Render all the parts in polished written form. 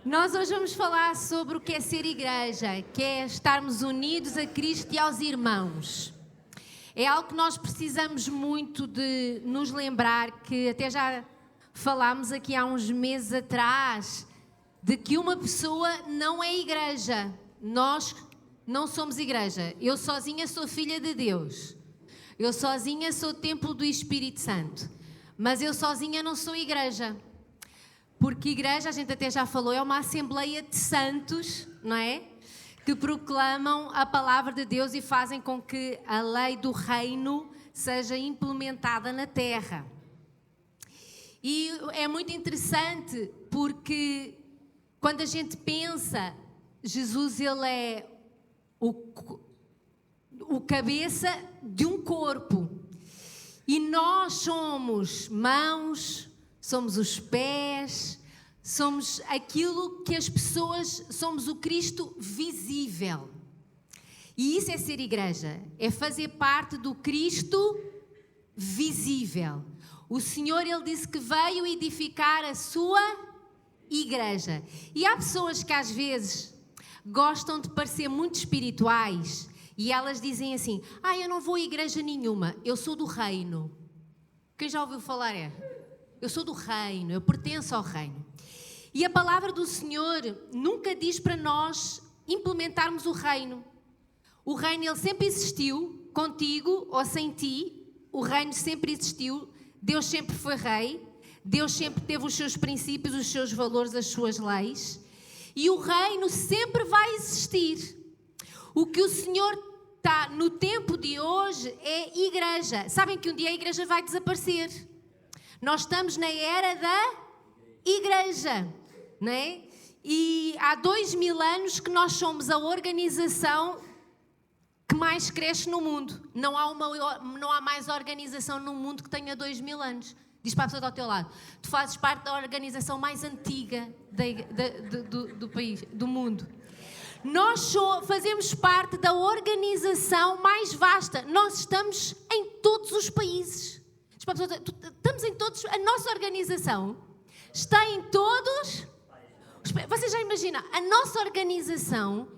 Nós hoje vamos falar sobre o que é ser igreja, que é estarmos unidos a Cristo e aos irmãos. É algo que nós precisamos muito de nos lembrar, que até já falámos aqui há uns meses atrás, de que uma pessoa não é igreja. Nós não somos igreja. Eu sozinha sou filha de Deus. Eu sozinha sou templo do Espírito Santo. Mas eu sozinha não sou igreja. Porque igreja, a gente até já falou, é uma assembleia de santos, não é? Que proclamam a palavra de Deus e fazem com que a lei do reino seja implementada na terra. E é muito interessante porque quando a gente pensa, Jesus ele é o cabeça de um corpo. E nós somos mãos, somos os pés, somos aquilo que as pessoas, somos o Cristo visível. E isso é ser igreja, é fazer parte do Cristo visível. O Senhor, Ele disse que veio edificar a sua igreja. E há pessoas que às vezes gostam de parecer muito espirituais e elas dizem assim, eu não vou a igreja nenhuma, eu sou do reino. Quem já ouviu falar eu sou do reino, eu pertenço ao reino. E a palavra do Senhor nunca diz para nós implementarmos o reino. O reino, ele sempre existiu, contigo ou sem ti, o reino sempre existiu, Deus sempre foi rei, Deus sempre teve os seus princípios, os seus valores, as suas leis, e o reino sempre vai existir. O que o Senhor está no tempo de hoje é igreja. Sabem que um dia a igreja vai desaparecer. Nós estamos na era da igreja, não é? E há 2000 anos que nós somos a organização que mais cresce no mundo. Não há mais organização no mundo que tenha 2000 anos. Diz para a pessoa do teu lado, tu fazes parte da organização mais antiga do país, do mundo. Nós fazemos parte da organização mais vasta. Nós estamos em todos os países. Estamos em todos, a nossa organização está em todos. Vocês já imaginam, a nossa organização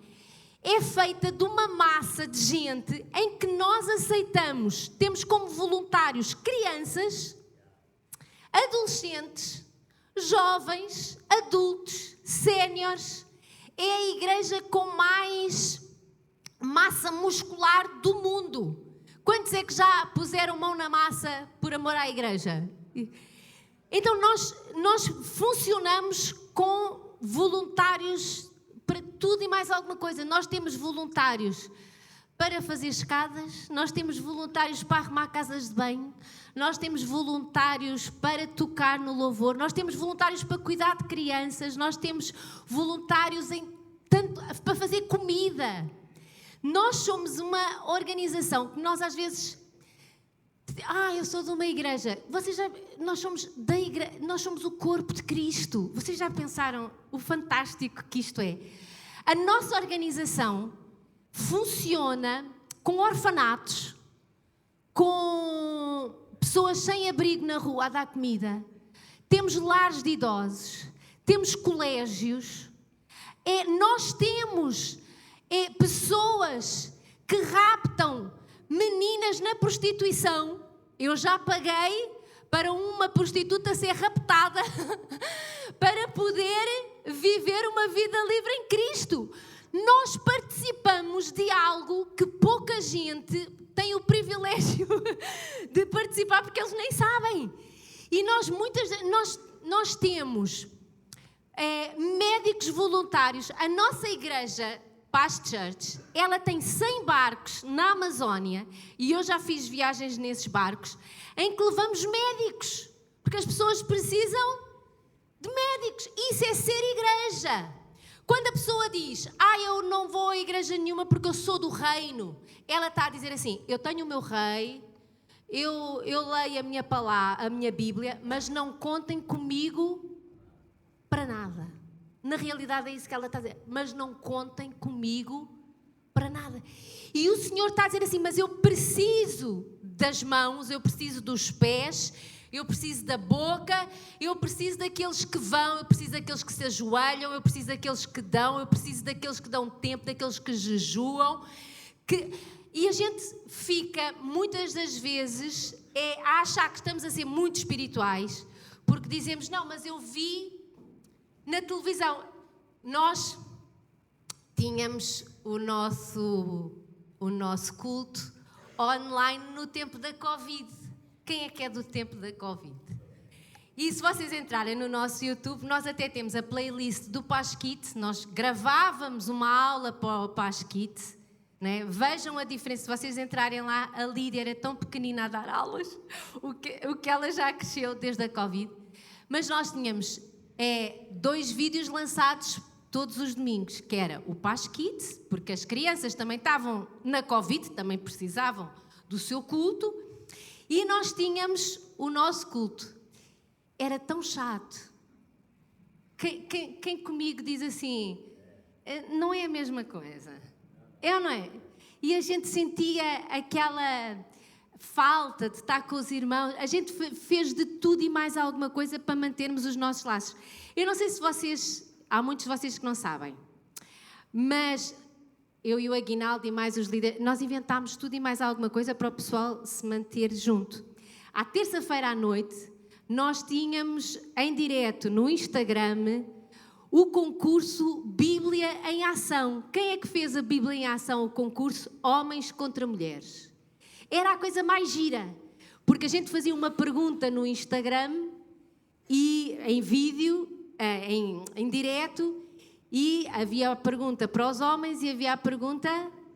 é feita de uma massa de gente em que nós aceitamos, temos como voluntários crianças, adolescentes, jovens, adultos, séniores. É a igreja com mais massa muscular do mundo. Quantos é que já puseram mão na massa por amor à igreja? Então nós funcionamos com voluntários para tudo e mais alguma coisa. Nós temos voluntários para fazer escadas, nós temos voluntários para arrumar casas de banho, nós temos voluntários para tocar no louvor, nós temos voluntários para cuidar de crianças, nós temos voluntários para fazer comida. Nós somos uma organização que nós às vezes... eu sou de uma igreja. Nós somos o corpo de Cristo. Vocês já pensaram o fantástico que isto é? A nossa organização funciona com orfanatos, com pessoas sem abrigo na rua a dar comida. Temos lares de idosos, temos colégios. Nós temos... pessoas que raptam meninas na prostituição. Eu já paguei para uma prostituta ser raptada para poder viver uma vida livre em Cristo. Nós participamos de algo que pouca gente tem o privilégio de participar porque eles nem sabem. E nós temos médicos voluntários. A nossa igreja Past Church, ela tem 100 barcos na Amazónia e eu já fiz viagens nesses barcos em que levamos médicos, porque as pessoas precisam de médicos. Isso é ser igreja. Quando a pessoa diz, eu não vou a igreja nenhuma porque eu sou do reino, ela está a dizer assim, eu tenho o meu rei, eu leio a minha palavra, a minha Bíblia, mas não contem comigo para nada. Na realidade é isso que ela está a dizer. Mas não contem comigo para nada. E o Senhor está a dizer assim, mas eu preciso das mãos, eu preciso dos pés, eu preciso da boca, eu preciso daqueles que vão, eu preciso daqueles que se ajoelham, eu preciso daqueles que dão, eu preciso daqueles que dão tempo, daqueles que jejuam. E a gente fica, muitas das vezes, a achar que estamos a ser muito espirituais, porque dizemos, não, mas eu vi na televisão. Nós tínhamos o nosso culto online no tempo da Covid. Quem é que é do tempo da Covid? E se vocês entrarem no nosso YouTube, nós até temos a playlist do Pasquite. Nós gravávamos uma aula para o Pasquite, né? Vejam a diferença. Se vocês entrarem lá, a Lídia era tão pequenina a dar aulas, o que ela já cresceu desde a Covid. Mas nós tínhamos 2 vídeos lançados todos os domingos, que era o Pasquite, porque as crianças também estavam na Covid, também precisavam do seu culto, e nós tínhamos o nosso culto. Era tão chato. Quem comigo diz assim, não é a mesma coisa. É ou não é? E a gente sentia aquela falta de estar com os irmãos. A gente fez de tudo e mais alguma coisa para mantermos os nossos laços. Eu não sei se vocês... Há muitos de vocês que não sabem, mas eu e o Aguinaldo e mais os líderes, nós inventámos tudo e mais alguma coisa para o pessoal se manter junto. À terça-feira à noite, nós tínhamos em direto no Instagram o concurso Bíblia em Ação. Quem é que fez a Bíblia em Ação, o concurso Homens contra Mulheres? Era a coisa mais gira, porque a gente fazia uma pergunta no Instagram e em vídeo, em direto, e havia a pergunta para os homens e havia a pergunta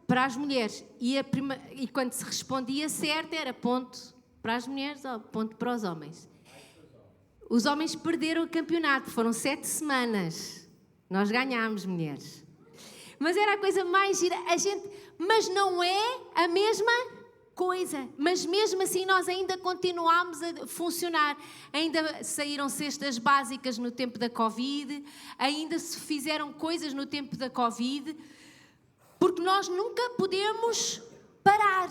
para as mulheres. E quando se respondia certo, era ponto para as mulheres ou ponto para os homens. Os homens perderam o campeonato, foram 7 semanas. Nós ganhámos, mulheres. Mas era a coisa mais gira. Mas não é a mesma coisa, mas mesmo assim nós ainda continuámos a funcionar. Ainda saíram cestas básicas no tempo da Covid, ainda se fizeram coisas no tempo da Covid, porque nós nunca podemos parar.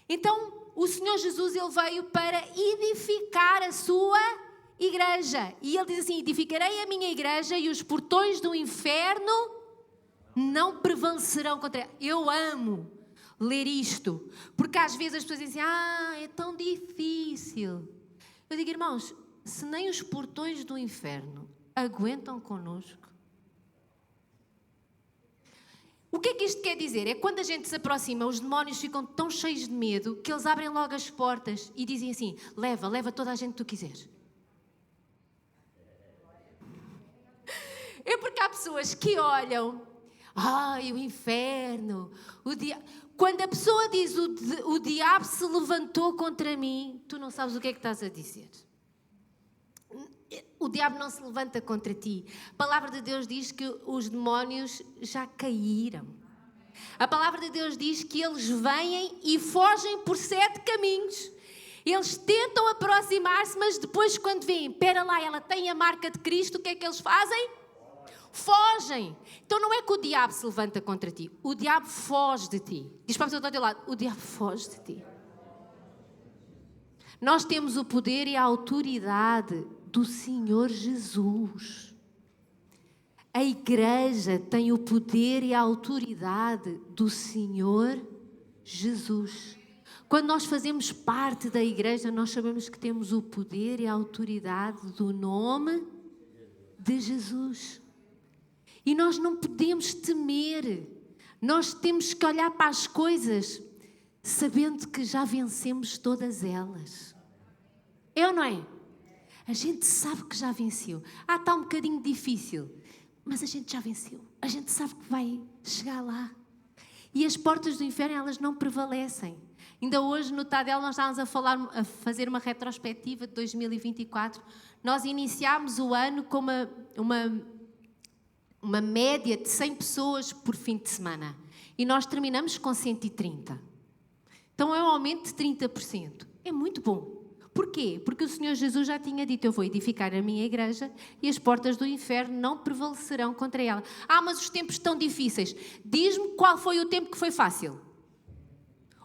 Então o Senhor Jesus, ele veio para edificar a sua igreja, e ele diz assim: edificarei a minha igreja e os portões do inferno não prevalecerão contra ela. Eu amo ler isto, porque às vezes as pessoas dizem, é tão difícil. Eu digo, irmãos, se nem os portões do inferno aguentam connosco, o que é que isto quer dizer? É quando a gente se aproxima, os demónios ficam tão cheios de medo que eles abrem logo as portas e dizem assim, leva toda a gente que tu quiseres. É porque há pessoas que olham, o inferno, o diabo. Quando a pessoa diz o diabo se levantou contra mim, tu não sabes o que é que estás a dizer. O diabo não se levanta contra ti. A palavra de Deus diz que os demónios já caíram. A palavra de Deus diz que eles vêm e fogem por 7 caminhos. Eles tentam aproximar-se, mas depois quando veem, espera lá, ela tem a marca de Cristo, o que é que eles fazem? Fogem. Então não é que o diabo se levanta contra ti, o diabo foge de ti. Diz para a pessoa do teu lado, o diabo foge de ti. Nós temos o poder e a autoridade do Senhor Jesus. A igreja tem o poder e a autoridade do Senhor Jesus. Quando nós fazemos parte da igreja, nós sabemos que temos o poder e a autoridade do nome de Jesus. E nós não podemos temer. Nós temos que olhar para as coisas sabendo que já vencemos todas elas. É ou não é? A gente sabe que já venceu. Está um bocadinho difícil, mas a gente já venceu. A gente sabe que vai chegar lá. E as portas do inferno, elas não prevalecem. Ainda hoje, no Tadel, nós estávamos a fazer uma retrospectiva de 2024. Nós iniciámos o ano com uma média de 100 pessoas por fim de semana. E nós terminamos com 130. Então é um aumento de 30%. É muito bom. Porquê? Porque o Senhor Jesus já tinha dito, eu vou edificar a minha igreja e as portas do inferno não prevalecerão contra ela. Mas os tempos estão difíceis. Diz-me qual foi o tempo que foi fácil.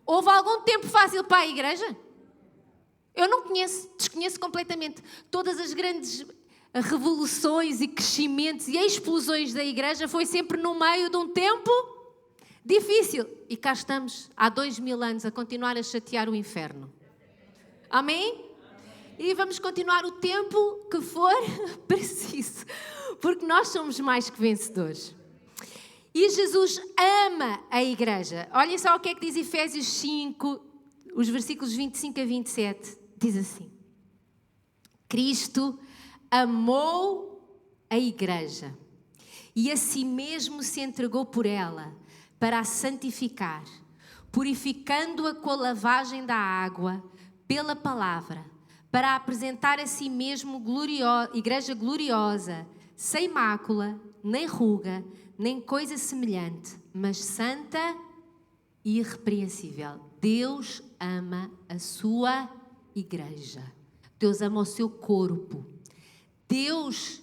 Houve algum tempo fácil para a igreja? Eu não desconheço completamente todas as grandes revoluções e crescimentos e explosões da igreja foi sempre no meio de um tempo difícil. E cá estamos, há 2000 anos, a continuar a chatear o inferno. Amém? E vamos continuar o tempo que for preciso, porque nós somos mais que vencedores. E Jesus ama a igreja. Olhem só o que é que diz Efésios 5, os versículos 25 a 27. Diz assim: Cristo amou a igreja e a si mesmo se entregou por ela para a santificar, purificando-a com a lavagem da água pela palavra, para a apresentar a si mesmo igreja gloriosa, sem mácula, nem ruga, nem coisa semelhante, mas santa e irrepreensível. Deus ama a sua igreja. Deus ama o seu corpo. Deus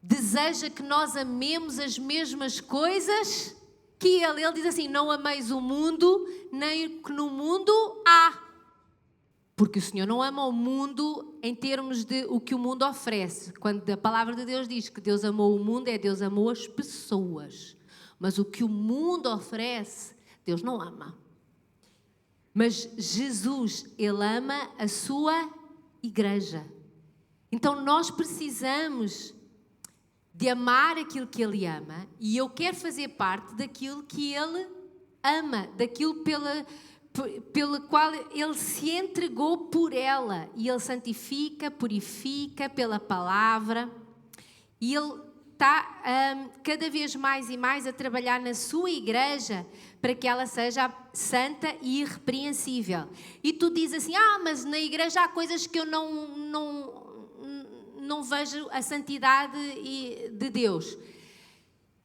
deseja que nós amemos as mesmas coisas que Ele. Ele diz assim: não ameis o mundo, nem o que no mundo há. Porque o Senhor não ama o mundo em termos de o que o mundo oferece. Quando a palavra de Deus diz que Deus amou o mundo, Deus amou as pessoas. Mas o que o mundo oferece, Deus não ama. Mas Jesus, Ele ama a sua igreja. Então nós precisamos de amar aquilo que Ele ama, e eu quero fazer parte daquilo que Ele ama, daquilo pelo qual Ele se entregou por ela, e Ele santifica, purifica pela palavra, e Ele está cada vez mais e mais a trabalhar na sua igreja para que ela seja santa e irrepreensível. E tu dizes assim: mas na igreja há coisas que eu não vejo a santidade de Deus.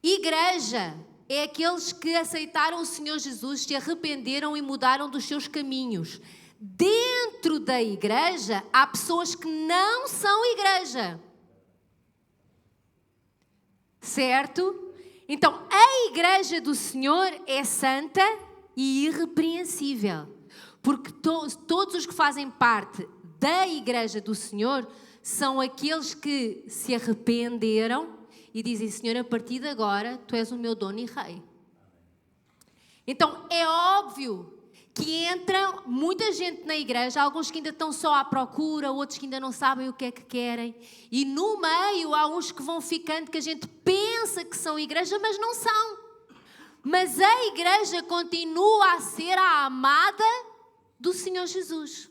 Igreja é aqueles que aceitaram o Senhor Jesus, se arrependeram e mudaram dos seus caminhos. Dentro da igreja há pessoas que não são igreja. Certo? Então, a igreja do Senhor é santa e irrepreensível. Porque todos os que fazem parte da igreja do Senhor são aqueles que se arrependeram e dizem: Senhor, a partir de agora, Tu és o meu dono e rei. Então, é óbvio que entra muita gente na igreja, alguns que ainda estão só à procura, outros que ainda não sabem o que é que querem. E no meio há uns que vão ficando, que a gente pensa que são igreja, mas não são. Mas a igreja continua a ser a amada do Senhor Jesus.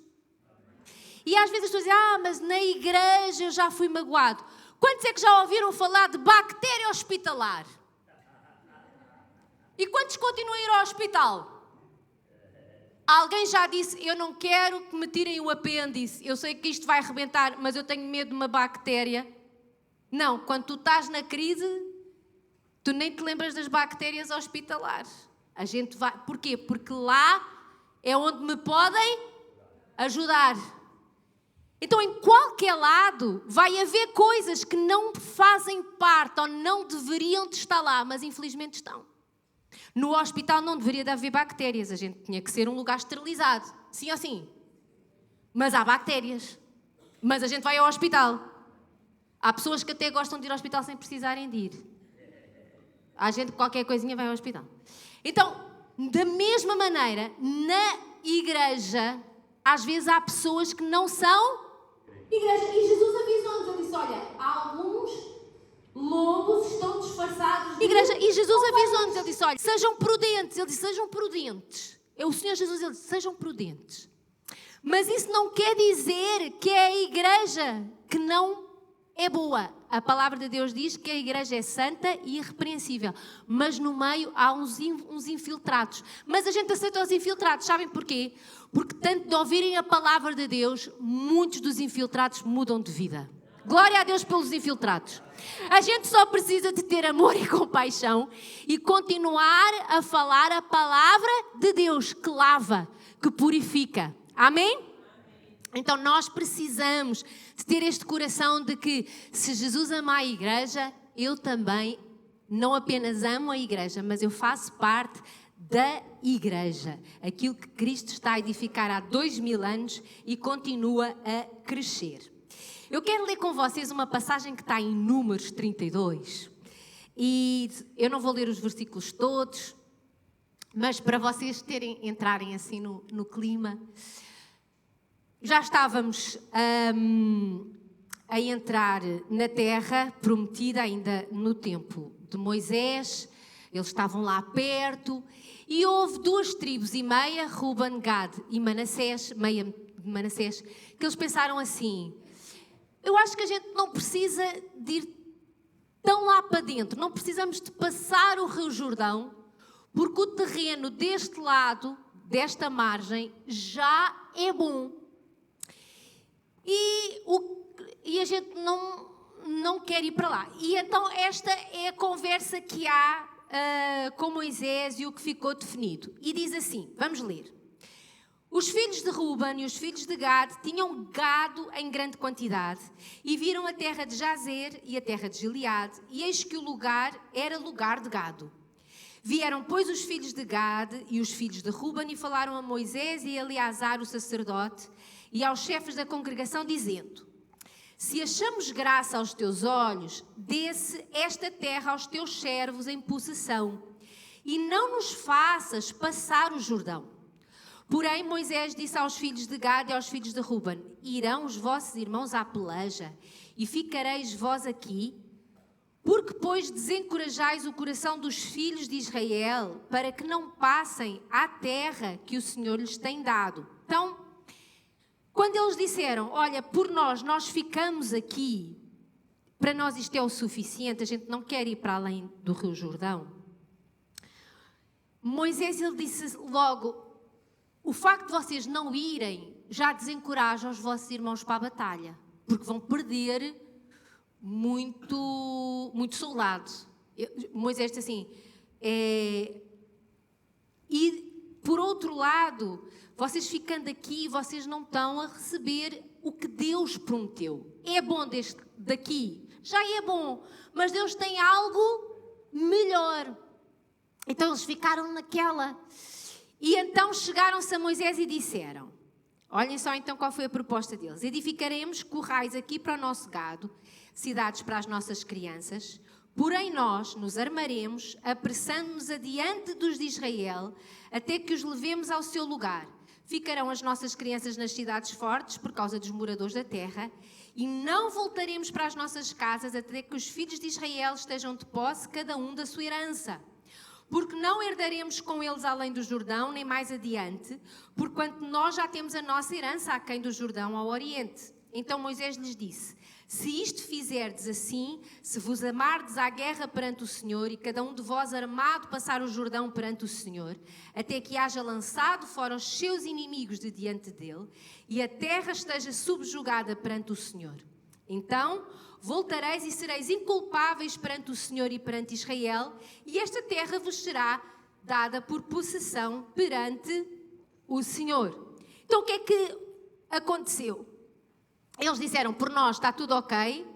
E às vezes as pessoas dizem: mas na igreja eu já fui magoado. Quantos é que já ouviram falar de bactéria hospitalar? E quantos continuam a ir ao hospital? Alguém já disse: eu não quero que me tirem o apêndice, eu sei que isto vai arrebentar, mas eu tenho medo de uma bactéria. Não, quando tu estás na crise, tu nem te lembras das bactérias hospitalares. A gente vai... Porquê? Porque lá é onde me podem ajudar. Então, em qualquer lado, vai haver coisas que não fazem parte ou não deveriam de estar lá, mas infelizmente estão. No hospital não deveria de haver bactérias, a gente tinha que ser um lugar esterilizado, sim ou sim? Mas há bactérias, mas a gente vai ao hospital. Há pessoas que até gostam de ir ao hospital sem precisarem de ir. Há gente que qualquer coisinha vai ao hospital. Então, da mesma maneira, na igreja, às vezes há pessoas que não são igreja. E Jesus avisou-nos, Ele disse: olha, alguns lobos estão disfarçados de igreja. E Jesus avisou-nos, Ele disse: olha, sejam prudentes. Ele disse: sejam prudentes. O Senhor Jesus, Ele disse: sejam prudentes. Mas isso não quer dizer que é a igreja que não é boa. A palavra de Deus diz que a igreja é santa e irrepreensível. Mas no meio há uns infiltrados. Mas a gente aceita os infiltrados. Sabem porquê? Porque tanto de ouvirem a palavra de Deus, muitos dos infiltrados mudam de vida. Glória a Deus pelos infiltrados. A gente só precisa de ter amor e compaixão e continuar a falar a palavra de Deus que lava, que purifica. Amém? Então nós precisamos de ter este coração de que se Jesus ama a igreja, eu também não apenas amo a igreja, mas eu faço parte da igreja, aquilo que Cristo está a edificar há 2000 anos e continua a crescer. Eu quero ler com vocês uma passagem que está em Números 32 e eu não vou ler os versículos todos, mas para vocês entrarem assim no clima. Já estávamos a entrar na terra prometida ainda no tempo de Moisés, eles estavam lá perto e houve 2 tribos e meia, Ruben, Gad e Manassés, meia de Manassés, que eles pensaram assim: eu acho que a gente não precisa de ir tão lá para dentro, não precisamos de passar o Rio Jordão, porque o terreno deste lado, desta margem, já é bom. E a gente não quer ir para lá. E então esta é a conversa que há com Moisés e o que ficou definido. E diz assim, vamos ler. Os filhos de Ruben e os filhos de Gad tinham gado em grande quantidade e viram a terra de Jazer e a terra de Gileade, e eis que o lugar era lugar de gado. Vieram, pois, os filhos de Gad e os filhos de Ruben e falaram a Moisés e a Eleazar, o sacerdote, e aos chefes da congregação, dizendo: se achamos graça aos teus olhos, dê-se esta terra aos teus servos em possessão, e não nos faças passar o Jordão. Porém, Moisés disse aos filhos de Gad e aos filhos de Ruben: irão os vossos irmãos à peleja, e ficareis vós aqui? Porque, pois, desencorajais o coração dos filhos de Israel, para que não passem à terra que o Senhor lhes tem dado. Então, quando eles disseram: olha, por nós ficamos aqui, para nós isto é o suficiente, a gente não quer ir para além do Rio Jordão. Moisés, ele disse logo: o facto de vocês não irem já desencoraja os vossos irmãos para a batalha, porque vão perder muito soldado. Moisés disse assim, e por outro lado, vocês ficando aqui, vocês não estão a receber o que Deus prometeu. É bom daqui, já é bom, mas Deus tem algo melhor. Então eles ficaram naquela. E então chegaram-se a Moisés e disseram, olhem só então qual foi a proposta deles: edificaremos currais aqui para o nosso gado, cidades para as nossas crianças, porém nós nos armaremos, apressando-nos adiante dos de Israel, até que os levemos ao seu lugar. Ficarão as nossas crianças nas cidades fortes, por causa dos moradores da terra, e não voltaremos para as nossas casas, até que os filhos de Israel estejam de posse, cada um da sua herança. Porque não herdaremos com eles além do Jordão, nem mais adiante, porquanto nós já temos a nossa herança aquém do Jordão ao Oriente. Então Moisés lhes disse: se isto fizerdes assim, se vos amardes à guerra perante o Senhor, e cada um de vós armado passar o Jordão perante o Senhor, até que haja lançado fora os seus inimigos de diante dele, e a terra esteja subjugada perante o Senhor, então voltareis e sereis inculpáveis perante o Senhor e perante Israel, e esta terra vos será dada por possessão perante o Senhor. Então o que é que aconteceu? Eles disseram: por nós está tudo ok,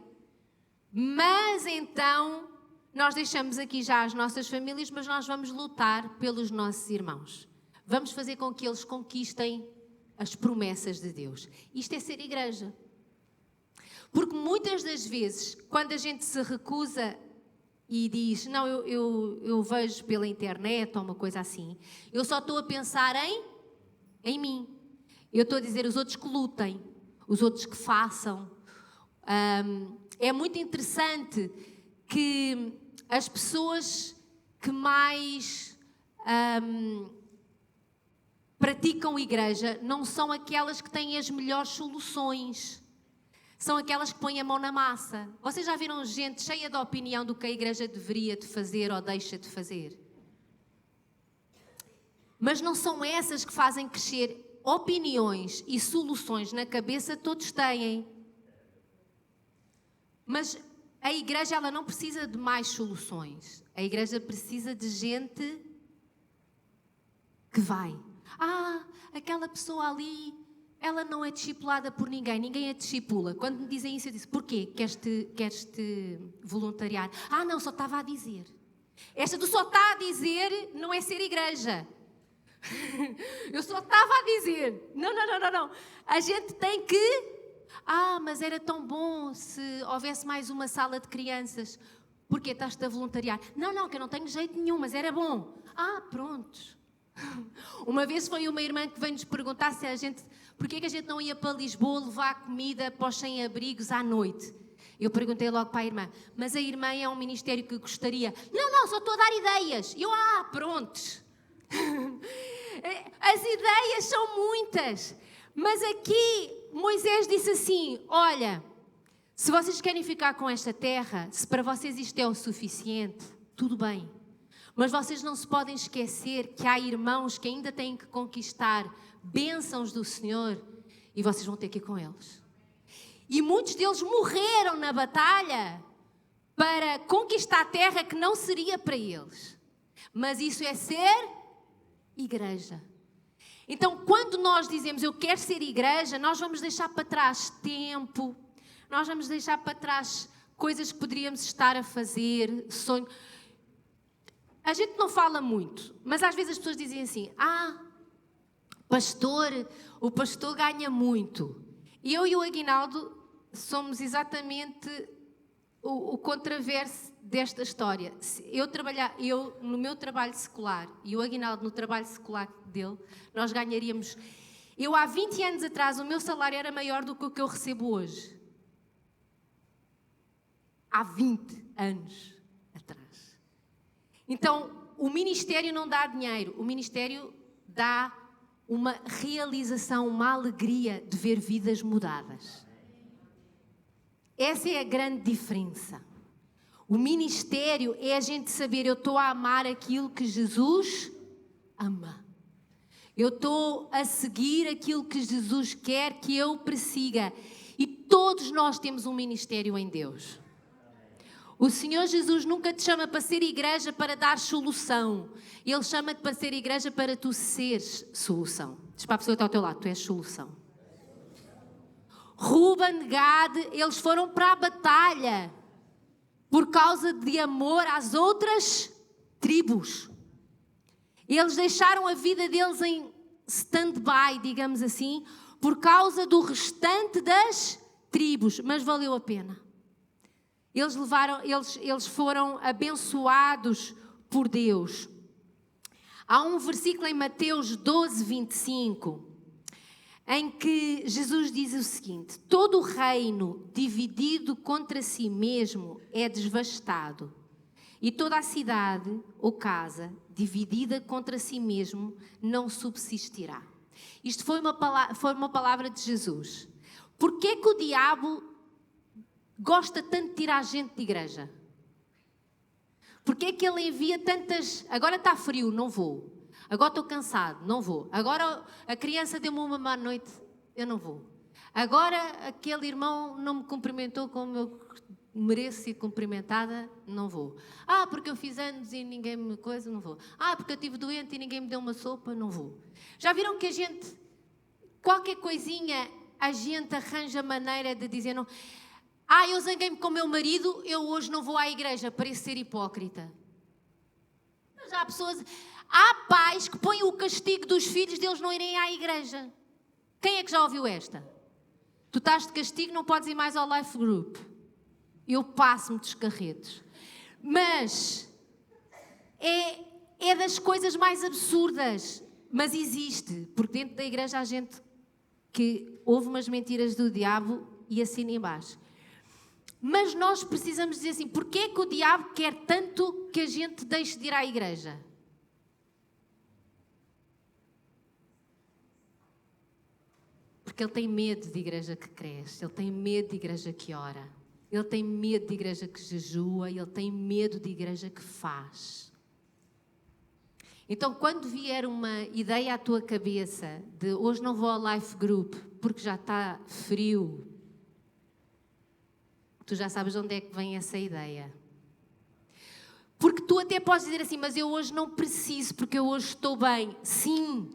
mas então nós deixamos aqui já as nossas famílias, mas nós vamos lutar pelos nossos irmãos. Vamos fazer com que eles conquistem as promessas de Deus. Isto é ser igreja. Porque muitas das vezes, quando a gente se recusa e diz, não, eu vejo pela internet ou uma coisa assim, eu só estou a pensar em mim. Eu estou a dizer os outros que lutem, os outros que façam. É muito interessante que as pessoas que mais praticam igreja não são aquelas que têm as melhores soluções. São aquelas que põem a mão na massa. Vocês já viram gente cheia de opinião do que a igreja deveria de fazer ou deixa de fazer? Mas não são essas que fazem crescer opiniões e soluções na cabeça, todos têm. Mas a igreja, ela não precisa de mais soluções. A igreja precisa de gente que vai. Aquela pessoa ali, ela não é discipulada por ninguém, ninguém a discipula. Quando me dizem isso, eu disse: porquê? Queres-te voluntariar? Não, só estava a dizer. Esta do só está a dizer não é ser igreja. Eu só estava a dizer. Não. A gente tem que... mas era tão bom se houvesse mais uma sala de crianças. Porquê estás-te a voluntariar? Não, que eu não tenho jeito nenhum, mas era bom. Pronto. Uma vez foi uma irmã que veio-nos perguntar se a gente... Porquê que a gente não ia para Lisboa levar comida para os sem-abrigos à noite? Eu perguntei logo para a irmã, mas a irmã é um ministério que gostaria... Não, só estou a dar ideias. Eu, prontos. As ideias são muitas. Mas aqui Moisés disse assim, olha, se vocês querem ficar com esta terra, se para vocês isto é o suficiente, tudo bem. Mas vocês não se podem esquecer que há irmãos que ainda têm que conquistar bênçãos do Senhor e vocês vão ter que ir com eles. E muitos deles morreram na batalha para conquistar a terra que não seria para eles. Mas isso é ser igreja. Então, quando nós dizemos eu quero ser igreja, nós vamos deixar para trás tempo, nós vamos deixar para trás coisas que poderíamos estar a fazer, sonho. A gente não fala muito, mas às vezes as pessoas dizem assim, o pastor ganha muito. E eu e o Aguinaldo somos exatamente o contraverso desta história. Eu no meu trabalho secular e o Aguinaldo no trabalho secular dele, nós ganharíamos... Eu há 20 anos atrás o meu salário era maior do que o que eu recebo hoje. Há 20 anos atrás. Então, o ministério não dá dinheiro, o ministério dá uma realização, uma alegria de ver vidas mudadas. Essa é a grande diferença. O ministério é a gente saber, eu estou a amar aquilo que Jesus ama. Eu estou a seguir aquilo que Jesus quer que eu persiga. E todos nós temos um ministério em Deus. O Senhor Jesus nunca te chama para ser igreja para dar solução. Ele chama-te para ser igreja para tu seres solução. Diz para a pessoa que está ao teu lado, tu és solução. Ruben, Gad, eles foram para a batalha por causa de amor às outras tribos. Eles deixaram a vida deles em stand-by, digamos assim, por causa do restante das tribos, mas valeu a pena. Eles foram abençoados por Deus. Há um versículo em Mateus 12, 25, em que Jesus diz o seguinte: todo reino dividido contra si mesmo é devastado, e toda a cidade ou casa dividida contra si mesmo não subsistirá. Isto foi uma palavra de Jesus. Porquê que o diabo gosta tanto de tirar gente de igreja? Porquê que ele envia tantas... Agora está frio, não vou. Agora estou cansado, não vou. Agora a criança deu-me uma má noite, eu não vou. Agora aquele irmão não me cumprimentou como eu mereço ser cumprimentada, não vou. Porque eu fiz anos e ninguém me coisa, não vou. Porque eu estive doente e ninguém me deu uma sopa, não vou. Já viram que a gente, qualquer coisinha, a gente arranja maneira de dizer não... eu zanguei-me com o meu marido, eu hoje não vou à igreja, pareço ser hipócrita. Mas há pais que põem o castigo dos filhos deles não irem à igreja. Quem é que já ouviu esta? Tu estás de castigo, não podes ir mais ao Life Group. Eu passo-me dos carretos. Mas é das coisas mais absurdas. Mas existe, porque dentro da igreja há gente que ouve umas mentiras do diabo e assina embaixo. Mas nós precisamos dizer assim, porquê é que o diabo quer tanto que a gente deixe de ir à igreja? Porque ele tem medo de igreja que cresce, ele tem medo de igreja que ora, ele tem medo de igreja que jejua, ele tem medo de igreja que faz. Então, quando vier uma ideia à tua cabeça de hoje não vou ao Life Group porque já está frio, tu já sabes de onde é que vem essa ideia. Porque tu até podes dizer assim, mas eu hoje não preciso, porque eu hoje estou bem. Sim,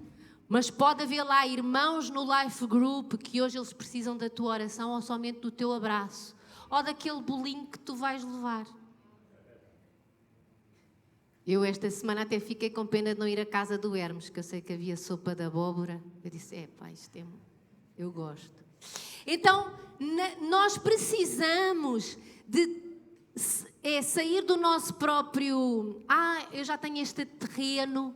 mas pode haver lá irmãos no Life Group que hoje eles precisam da tua oração ou somente do teu abraço, ou daquele bolinho que tu vais levar. Eu esta semana até fiquei com pena de não ir à casa do Hermes, que eu sei que havia sopa de abóbora. Eu disse, isto é... Eu gosto. Então, nós precisamos de sair do nosso próprio... eu já tenho este terreno,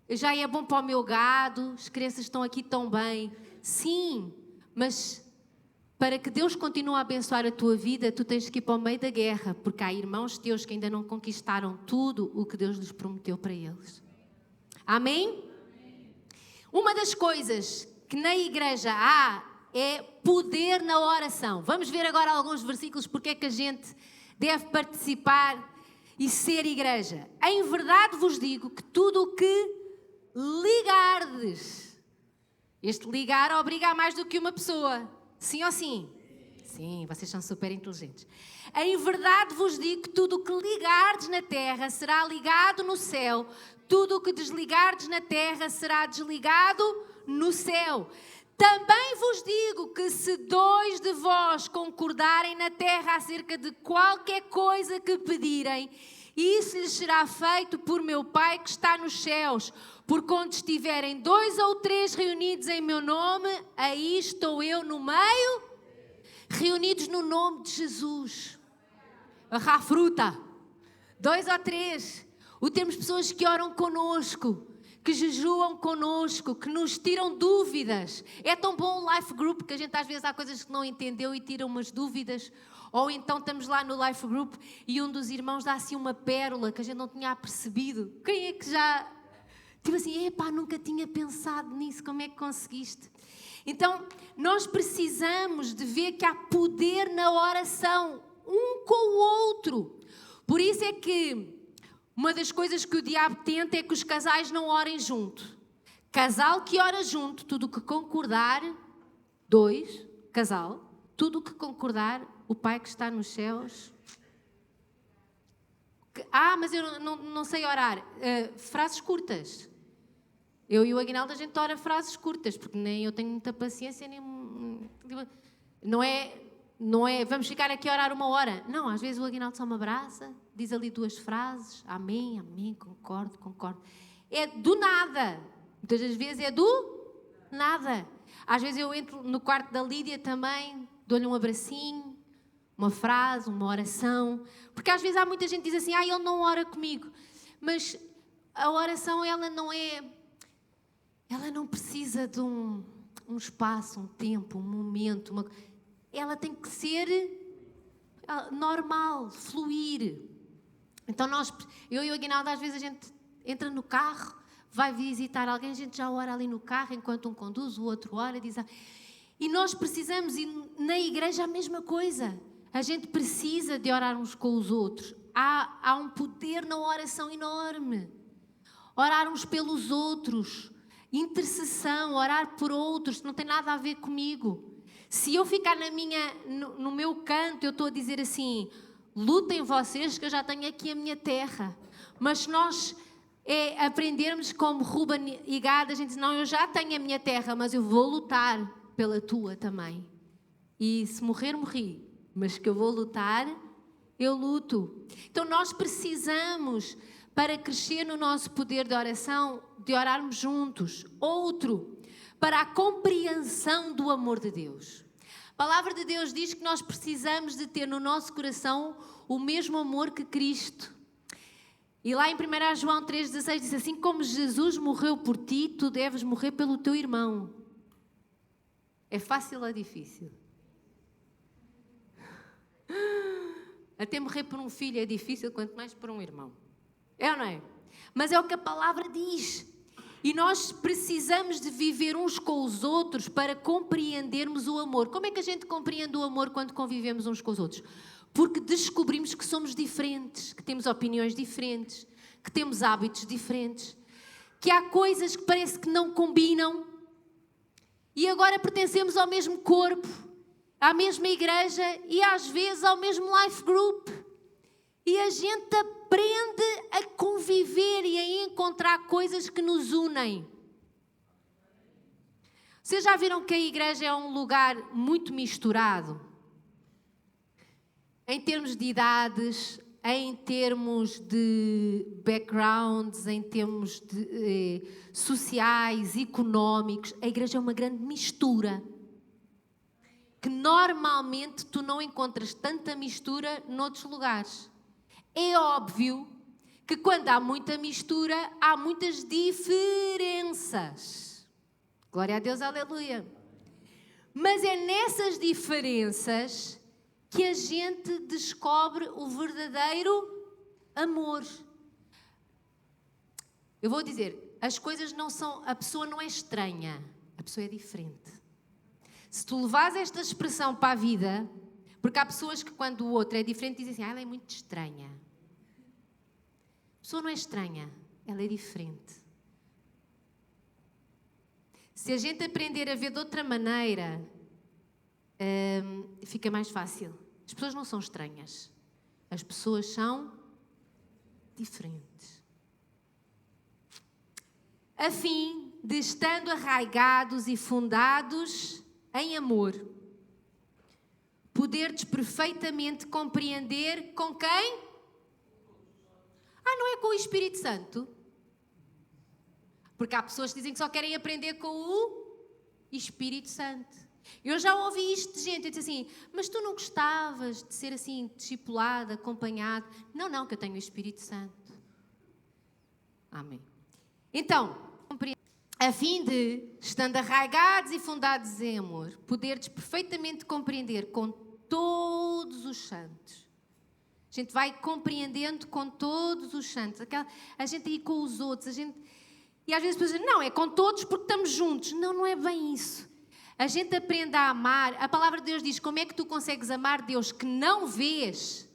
já é bom para o meu gado, as crianças estão aqui tão bem. Sim, mas para que Deus continue a abençoar a tua vida, tu tens que ir para o meio da guerra, porque há irmãos teus que ainda não conquistaram tudo o que Deus lhes prometeu para eles. Amém? Uma das coisas que na igreja há é poder na oração. Vamos ver agora alguns versículos porque é que a gente deve participar e ser igreja. Em verdade vos digo que tudo o que ligardes, este ligar obriga a mais do que uma pessoa. Sim ou sim? Sim, vocês são super inteligentes. Em verdade vos digo que tudo o que ligardes na terra será ligado no céu. Tudo o que desligardes na terra será desligado no céu. Também vos digo que se 2 de vós concordarem na terra acerca de qualquer coisa que pedirem, isso lhes será feito por meu Pai que está nos céus. Porque onde estiverem 2 ou 3 reunidos em meu nome, aí estou eu no meio, reunidos no nome de Jesus. A fruta. 2 ou 3. Temos pessoas que oram connosco, que jejuam connosco, que nos tiram dúvidas. É tão bom o life group, que a gente às vezes há coisas que não entendeu e tira umas dúvidas. Ou então estamos lá no life group e um dos irmãos dá assim uma pérola que a gente não tinha percebido. Quem é que já... Tipo assim, nunca tinha pensado nisso, como é que conseguiste? Então, nós precisamos de ver que há poder na oração, um com o outro. Por isso é que uma das coisas que o diabo tenta é que os casais não orem junto. Casal que ora junto, tudo o que concordar, 2, casal, tudo o que concordar, o Pai que está nos céus... mas eu não sei orar. Frases curtas. Eu e o Aguinaldo, a gente ora frases curtas, porque nem eu tenho muita paciência, nem... Não é vamos ficar aqui a orar 1 hora. Não, às vezes o Aguinaldo só me abraça, diz ali 2 frases, amém, amém, concordo. É do nada. Muitas das vezes é do nada. Às vezes eu entro no quarto da Lídia também, dou-lhe um abracinho, uma frase, uma oração. Porque às vezes há muita gente que diz assim, ele não ora comigo. Mas a oração, ela não precisa de um espaço, um tempo, um momento. Ela tem que ser normal, fluir. Então eu e o Aguinaldo, às vezes a gente entra no carro, vai visitar alguém, a gente já ora ali no carro, enquanto um conduz, o outro ora, diz... E nós precisamos, e na igreja a mesma coisa. A gente precisa de orar uns com os outros. Há um poder na oração enorme. Orar uns pelos outros. Intercessão, orar por outros, não tem nada a ver comigo. Se eu ficar no meu canto, eu estou a dizer assim, lutem vocês que eu já tenho aqui a minha terra. Mas se nós aprendermos como Ruben e Gad, a gente diz, não, eu já tenho a minha terra, mas eu vou lutar pela tua também. E se morrer, morri. Mas que eu vou lutar, eu luto. Então nós precisamos, para crescer no nosso poder de oração, de orarmos juntos. Outro, para a compreensão do amor de Deus. A palavra de Deus diz que nós precisamos de ter no nosso coração o mesmo amor que Cristo. E lá em 1 João 3,16 diz assim, como Jesus morreu por ti, tu deves morrer pelo teu irmão. É fácil ou difícil? Até morrer por um filho é difícil, quanto mais por um irmão. É ou não é? Mas é o que a palavra diz. E nós precisamos de viver uns com os outros para compreendermos o amor. Como é que a gente compreende o amor quando convivemos uns com os outros? Porque descobrimos que somos diferentes, que temos opiniões diferentes, que temos hábitos diferentes, que há coisas que parece que não combinam e agora pertencemos ao mesmo corpo, à mesma igreja e às vezes ao mesmo life group. E a gente aprende a conviver e a encontrar coisas que nos unem. Vocês já viram que a igreja é um lugar muito misturado? Em termos de idades, em termos de backgrounds, em termos de, sociais, económicos, a igreja é uma grande mistura. Que normalmente tu não encontras tanta mistura noutros lugares. É óbvio que quando há muita mistura, há muitas diferenças. Glória a Deus, aleluia. Mas é nessas diferenças que a gente descobre o verdadeiro amor. Eu vou dizer, as coisas não são... A pessoa não é estranha, a pessoa é diferente. Se tu levares esta expressão para a vida, porque há pessoas que quando o outro é diferente dizem assim, ela é muito estranha. A pessoa não é estranha, ela é diferente. Se a gente aprender a ver de outra maneira, fica mais fácil. As pessoas não são estranhas. As pessoas são diferentes. A fim de, estando arraigados e fundados em amor, poderdes perfeitamente compreender com quem? Não é com o Espírito Santo? Porque há pessoas que dizem que só querem aprender com o Espírito Santo. Eu já ouvi isto de gente, eu disse assim, mas tu não gostavas de ser assim, discipulado, acompanhado? Não, que eu tenho o Espírito Santo. Amém. Então, a fim de, estando arraigados e fundados em amor, poderdes perfeitamente compreender com todos os santos. A gente vai compreendendo com todos os santos. A gente ir com os outros, e às vezes as pessoas dizem, não, é com todos porque estamos juntos. Não é bem isso. A gente aprende a amar. A palavra de Deus diz, como é que tu consegues amar Deus que não vês,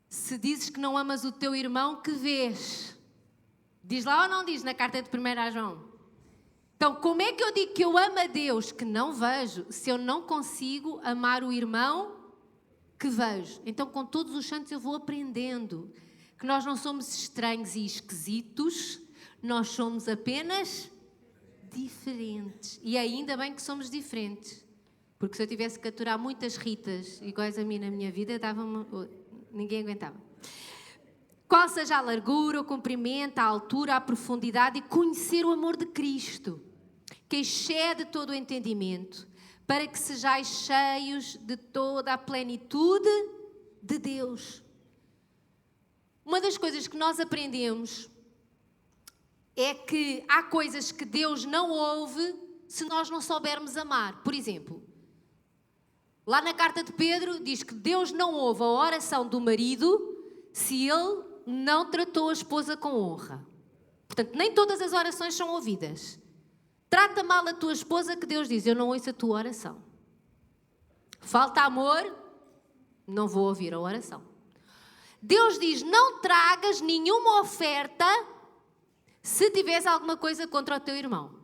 se dizes que não amas o teu irmão que vês? Diz lá ou não diz na carta de 1 João? Então, como é que eu digo que eu amo a Deus que não vejo, se eu não consigo amar o irmão que vejo? Então, com todos os santos eu vou aprendendo que nós não somos estranhos e esquisitos, nós somos apenas diferentes. E ainda bem que somos diferentes. Porque se eu tivesse que aturar muitas Ritas iguais a mim na minha vida, ninguém aguentava. Qual seja a largura, o comprimento, a altura, a profundidade, e conhecer o amor de Cristo, que excede todo o entendimento, para que sejais cheios de toda a plenitude de Deus. Uma das coisas que nós aprendemos é que há coisas que Deus não ouve se nós não soubermos amar. Por exemplo, lá na carta de Pedro diz que Deus não ouve a oração do marido se ele não tratou a esposa com honra. Portanto, nem todas as orações são ouvidas. Trata mal a tua esposa que Deus diz, eu não ouço a tua oração. Falta amor, não vou ouvir a oração. Deus diz, não tragas nenhuma oferta se tiveres alguma coisa contra o teu irmão.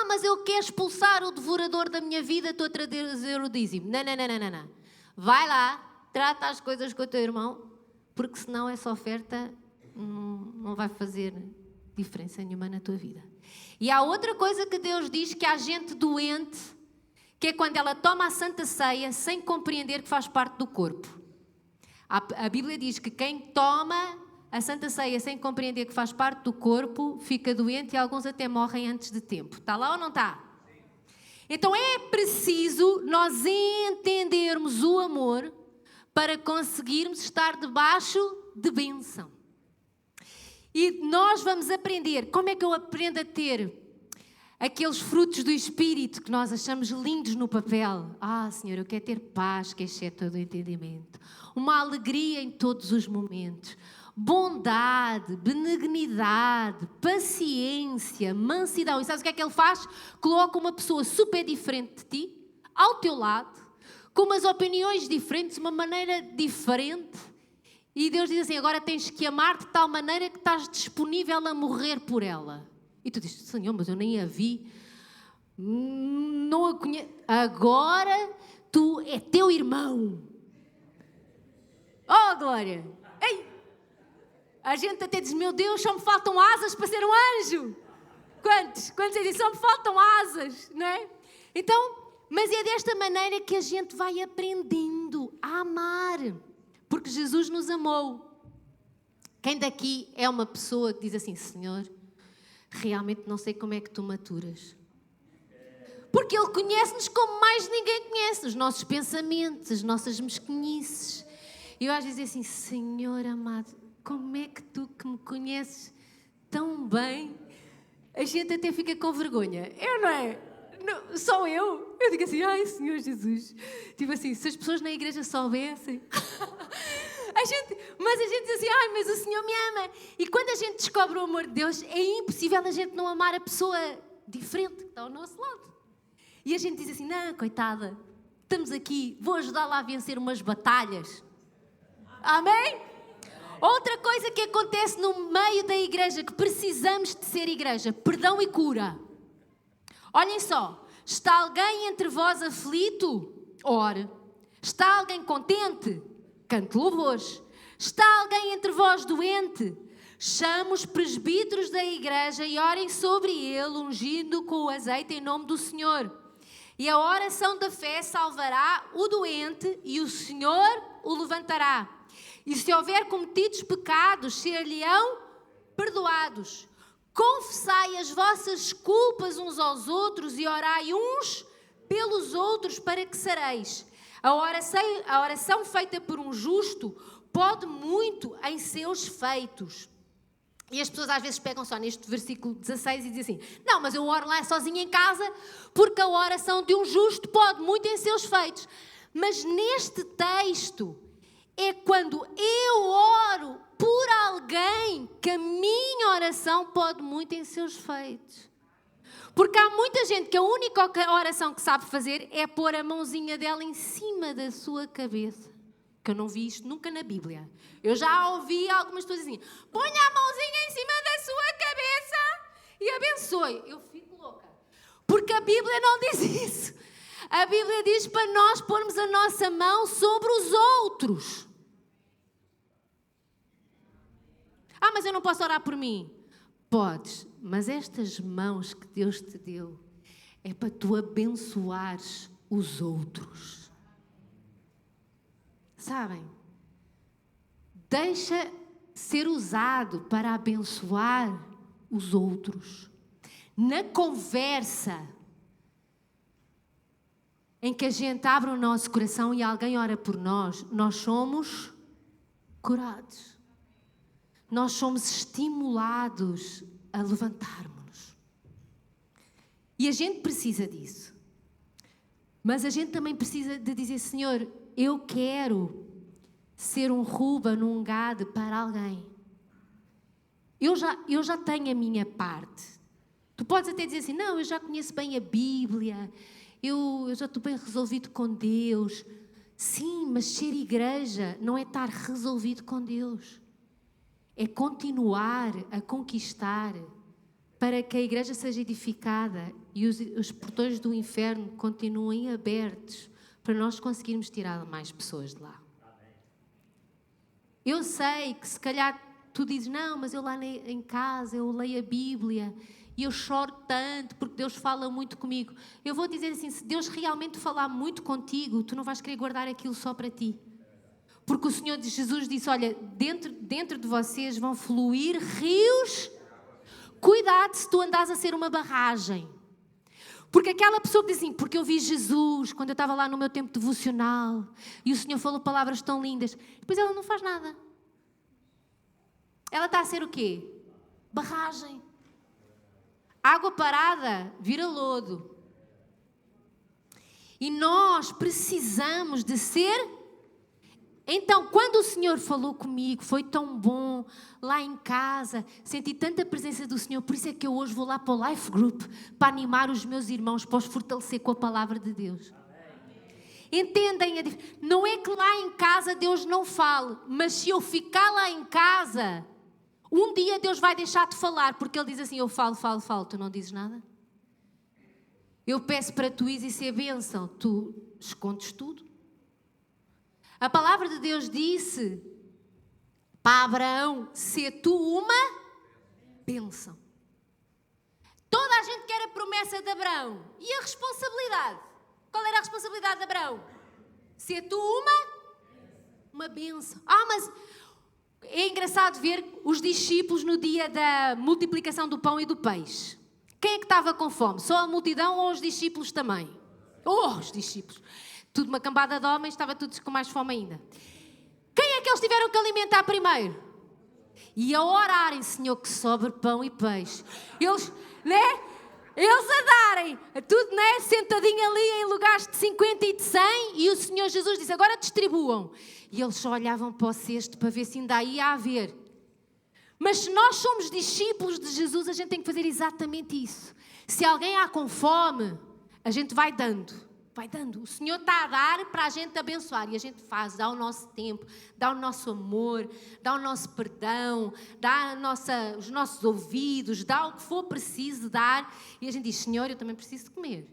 Mas eu quero expulsar o devorador da minha vida, estou a trazer o dízimo. Não. Vai lá, trata as coisas com o teu irmão, porque senão essa oferta não vai fazer diferença nenhuma na tua vida. E há outra coisa que Deus diz, que há gente doente, que é quando ela toma a Santa Ceia sem compreender que faz parte do corpo. A Bíblia diz que quem toma a Santa Ceia sem compreender que faz parte do corpo fica doente e alguns até morrem antes de tempo. Está lá ou não está? Então é preciso nós entendermos o amor para conseguirmos estar debaixo de bênção. E nós vamos aprender. Como é que eu aprendo a ter aqueles frutos do Espírito que nós achamos lindos no papel? Senhor, eu quero ter paz, que excede todo o entendimento. Uma alegria em todos os momentos. Bondade, benignidade, paciência, mansidão. E sabes o que é que ele faz? Coloca uma pessoa super diferente de ti, ao teu lado, com umas opiniões diferentes, uma maneira diferente. E Deus diz assim, agora tens que amar de tal maneira que estás disponível a morrer por ela. E tu dizes, Senhor, mas eu nem a vi, não a conheço. Agora tu é teu irmão. Oh, glória! Ei! A gente até diz, meu Deus, só me faltam asas para ser um anjo. Quantos dizem, só me faltam asas, não é? Então, mas é desta maneira que a gente vai aprendendo a amar. Porque Jesus nos amou. Quem daqui é uma pessoa que diz assim: Senhor, realmente não sei como é que tu maturas? Porque Ele conhece-nos como mais ninguém conhece, os nossos pensamentos, as nossas mesquinhices. E eu às vezes digo assim: Senhor amado, como é que tu que me conheces tão bem, a gente até fica com vergonha. Eu não é? Não, só eu? Eu digo assim: ai Senhor Jesus. Tipo assim, se as pessoas na igreja soubessem. Mas a gente diz assim: ai, mas o Senhor me ama. E quando a gente descobre o amor de Deus, é impossível a gente não amar a pessoa diferente que está ao nosso lado. E a gente diz assim: não, coitada, estamos aqui, vou ajudá-la a vencer umas batalhas. Amém? Outra coisa que acontece no meio da igreja, que precisamos de ser igreja: perdão e cura. Olhem só, está alguém entre vós aflito? Ore. Está alguém contente? Cante louvores. Está alguém entre vós doente? Chame os presbíteros da igreja e orem sobre ele, ungindo com o azeite em nome do Senhor. E a oração da fé salvará o doente e o Senhor o levantará. E se houver cometidos pecados, ser-lhe-ão perdoados. Confessai as vossas culpas uns aos outros e orai uns pelos outros para que sareis. A oração feita por um justo pode muito em seus feitos. E as pessoas às vezes pegam só neste versículo 16 e dizem assim: não, mas eu oro lá sozinha em casa porque a oração de um justo pode muito em seus feitos. Mas neste texto é quando eu oro por alguém que a minha oração pode muito em seus feitos. Porque há muita gente que a única oração que sabe fazer é pôr a mãozinha dela em cima da sua cabeça. Que eu não vi isto nunca na Bíblia. Eu já ouvi algumas pessoas assim: ponha a mãozinha em cima da sua cabeça e abençoe. Eu fico louca. Porque a Bíblia não diz isso. A Bíblia diz para nós pormos a nossa mão sobre os outros. Ah, mas eu não posso orar por mim. Podes, mas estas mãos que Deus te deu é para tu abençoares os outros. Sabem? Deixa ser usado para abençoar os outros. Na conversa em que a gente abre o nosso coração e alguém ora por nós, nós somos curados. Nós somos estimulados a levantarmos-nos. E a gente precisa disso. Mas a gente também precisa de dizer: Senhor, eu quero ser um Ruben, um Gad para alguém. Eu já tenho a minha parte. Tu podes até dizer assim: não, eu já conheço bem a Bíblia, eu já estou bem resolvido com Deus. Sim, mas ser igreja não é estar resolvido com Deus. É continuar a conquistar para que a igreja seja edificada e os portões do inferno continuem abertos para nós conseguirmos tirar mais pessoas de lá. Eu sei que se calhar tu dizes: não, mas eu lá em casa eu leio a Bíblia e eu choro tanto porque Deus fala muito comigo. Eu vou dizer assim: se Deus realmente falar muito contigo, tu não vais querer guardar aquilo só para ti. Porque o Senhor Jesus disse: olha, dentro de vocês vão fluir rios. Cuidado se tu andas a ser uma barragem. Porque aquela pessoa que diz assim: porque eu vi Jesus quando eu estava lá no meu tempo devocional e o Senhor falou palavras tão lindas. Depois ela não faz nada. Ela está a ser o quê? Barragem. Água parada vira lodo. E nós precisamos de ser... Então, quando o Senhor falou comigo, foi tão bom lá em casa, senti tanta presença do Senhor, por isso é que eu hoje vou lá para o Life Group, para animar os meus irmãos, para os fortalecer com a palavra de Deus. Entendem? Não é que lá em casa Deus não fale, mas se eu ficar lá em casa, um dia Deus vai deixar de falar, porque Ele diz assim: eu falo, tu não dizes nada? Eu peço para tu ires e ser bênção, tu escondes tudo. A palavra de Deus disse para Abraão: se tu uma bênção. Toda a gente quer a promessa de Abraão. E a responsabilidade? Qual era a responsabilidade de Abraão? Se tu uma bênção. Ah, mas É engraçado ver os discípulos no dia da multiplicação do pão e do peixe. Quem é que estava com fome? Só a multidão ou os discípulos também? Oh, os discípulos. Tudo uma cambada de homens, estava todos com mais fome ainda. Quem é que eles tiveram que alimentar primeiro? E a orarem, Senhor, que sobre pão e peixe. Eles, Eles a darem, tudo, sentadinho ali em lugares de 50 e de 100, e o Senhor Jesus disse, agora distribuam. E eles só olhavam para o cesto para ver se ainda ia haver. Mas se nós somos discípulos de Jesus, a gente tem que fazer exatamente isso. Se alguém há com fome, a gente vai dando. Vai dando. O Senhor está a dar para a gente abençoar. E a gente faz, dá o nosso tempo, dá o nosso amor, dá o nosso perdão, dá os nossos ouvidos, dá o que for preciso dar. E a gente diz, Senhor, eu também preciso de comer.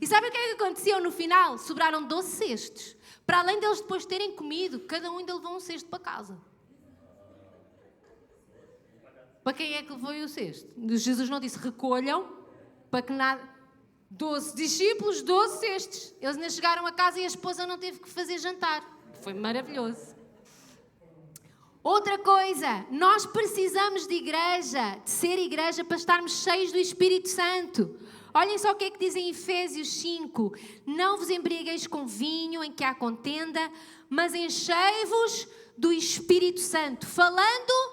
E sabe o que é que aconteceu no final? Sobraram 12 cestos. Para além deles depois terem comido, cada um ainda levou um cesto para casa. Para quem é que levou o cesto? Jesus não disse, recolham, para que nada... 12 discípulos, 12 cestos. Eles ainda chegaram a casa e a esposa não teve que fazer jantar. Foi maravilhoso. Outra coisa, nós precisamos de igreja, de ser igreja para estarmos cheios do Espírito Santo. Olhem só o que é que diz em Efésios 5. Não vos embriagueis com vinho em que há contenda, mas enchei-vos do Espírito Santo, falando